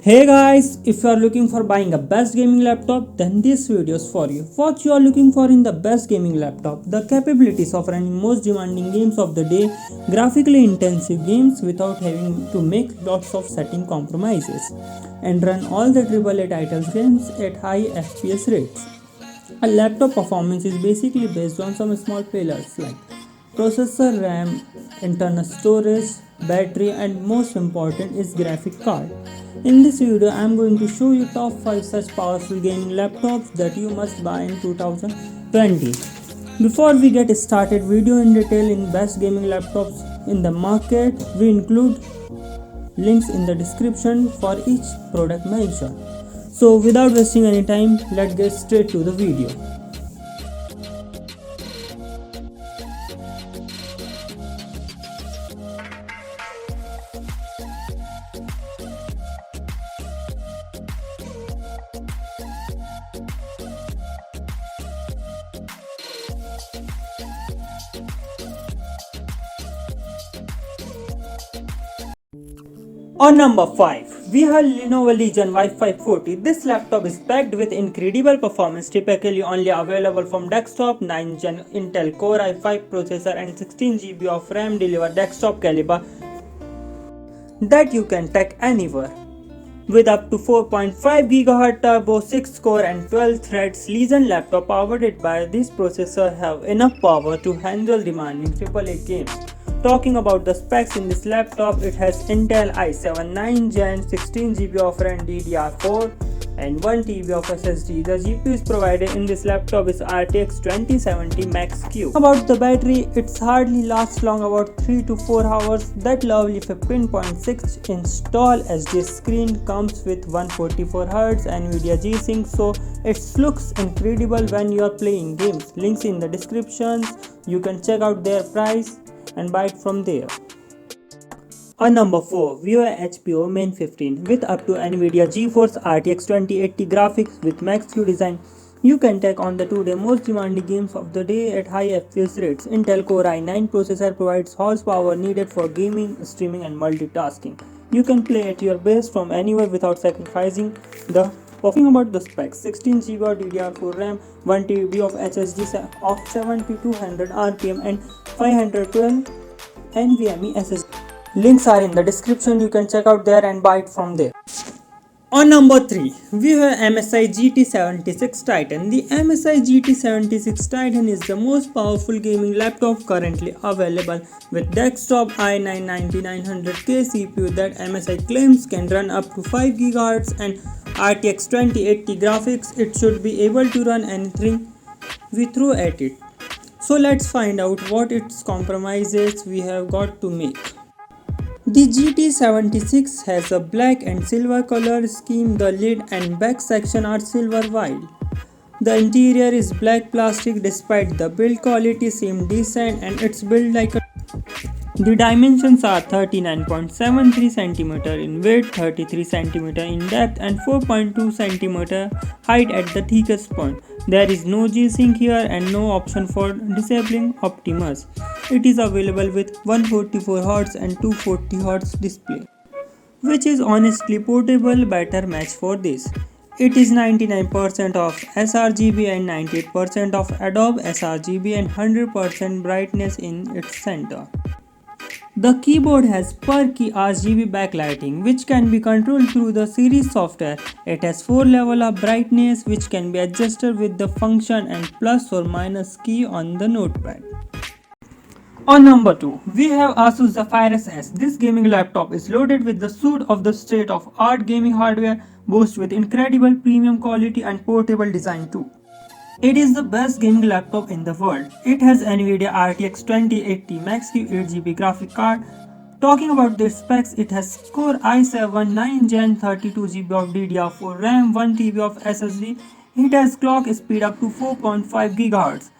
Hey guys, if you are looking for buying a best gaming laptop, then this video is for you. What you are looking for in the best gaming laptop? The capabilities of running most demanding games of the day, graphically intensive games without having to make lots of setting compromises, and run all the AAA titles games at high FPS rates. A laptop performance is basically based on some small pillars like processor, RAM, internal storage, battery, and most important is graphic card. In this video, I am going to show you top 5 such powerful gaming laptops that you must buy in 2020. Before we get started video in detail in best gaming laptops in the market, we include links in the description for each product mentioned. So without wasting any time, let's get straight to the video. On number 5, we have Lenovo Legion Y740. This laptop is packed with incredible performance, typically only available from desktop. 9th Gen Intel Core i5 processor and 16GB of RAM deliver desktop caliber that you can take anywhere. With up to 4.5 GHz turbo, 6 core and 12 threads, Legion laptop powered by this processor have enough power to handle demanding AAA games. Talking about the specs in this laptop, it has Intel i7 9th Gen, 16GB of RAM DDR4 and 1TB of SSD. The GPU is provided in this laptop is RTX 2070 Max-Q. About the battery, it hardly lasts long, about 3 to 4 hours. That lovely 15.6-inch tall SD screen comes with 144Hz NVIDIA G-Sync, so it looks incredible when you are playing games. Links in the descriptions, you can check out their price and buy it from there. On number 4, we have HP OMEN 15 with up to NVIDIA GeForce RTX 2080 graphics with Max-Q design. You can take on the today most demanding games of the day at high FPS rates. Intel Core i9 processor provides horsepower needed for gaming, streaming and multitasking. You can play at your best from anywhere without sacrificing the Talking about the specs, 16GB of DDR4 RAM, 1TB of SSD of 7200 RPM and 512 NVMe SSD. Links are in the description, you can check out there and buy it from there. On number 3, we have MSI GT76 Titan. The MSI GT76 Titan is the most powerful gaming laptop currently available with desktop i9-9900K CPU that MSI claims can run up to 5 GHz and RTX 2080 graphics. It should be able to run anything we throw at it. So let's find out what its compromises we have got to make. The GT76 has a black and silver color scheme. The lid and back section are silver white. The interior is black plastic. Despite the build quality seems decent and it's built like a... The dimensions are 39.73 cm in width, 33 cm in depth and 4.2 cm height at the thickest point. There is no G-Sync here and no option for disabling Optimus. It is available with 144Hz and 240Hz display, which is honestly portable better match for this. It is 99% of sRGB and 98% of Adobe sRGB and 100% brightness in its center. The keyboard has per key RGB backlighting which can be controlled through the series software. It has 4 levels of brightness which can be adjusted with the function and plus or minus key on the notepad. On number 2, we have Asus Zephyrus S. This gaming laptop is loaded with the suite of the state-of-art gaming hardware, boasts with incredible premium quality and portable design too. It is the best gaming laptop in the world. It has NVIDIA RTX 2080 Max-Q 8GB graphic card. Talking about the specs, it has Core i7 9th Gen, 32GB of DDR4 RAM, 1TB of SSD. It has clock speed up to 4.5 GHz.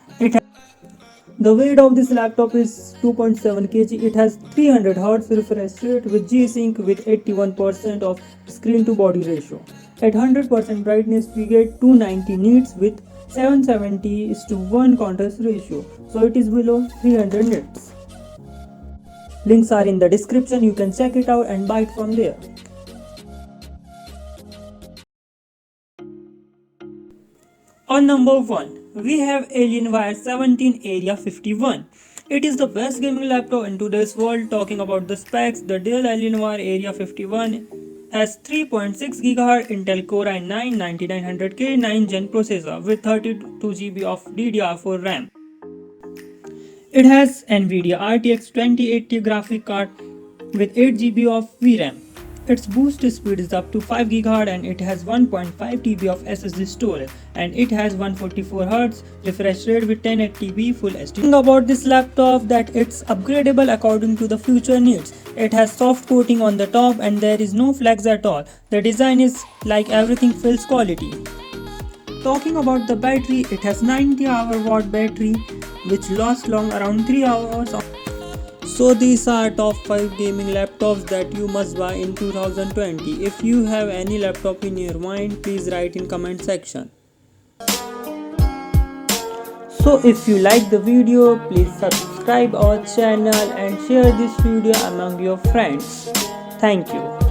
The weight of this laptop is 2.7 kg. It has 300 Hz refresh rate with G-Sync with 81% of screen to body ratio. At 100% brightness, we get 290 nits with 770:1 contrast ratio, so it is below 300 nits. Links are in the description, you can check it out and buy it from there. On number 1, we have Alienware 17 Area 51. It is the best gaming laptop in today's world. Talking about the specs, the Dell Alienware Area 51 has 3.6 GHz Intel Core i9 9900K 9th Gen processor with 32GB of DDR4 RAM. It has NVIDIA RTX 2080 graphic card with 8GB of VRAM. Its boost speed is up to 5 GHz and it has 1.5 TB of SSD storage, and it has 144Hz refresh rate with 1080p Full HD. Thing about this laptop that it's upgradable according to the future needs. It has soft coating on the top and there is no flex at all. The design is like everything feels quality. Talking about the battery, it has 90-hour battery which lasts long around 3 hours. So these are top 5 gaming laptops that you must buy in 2020. If you have any laptop in your mind, please write in comment section. So if you like the video, please subscribe our channel and share this video among your friends. Thank you.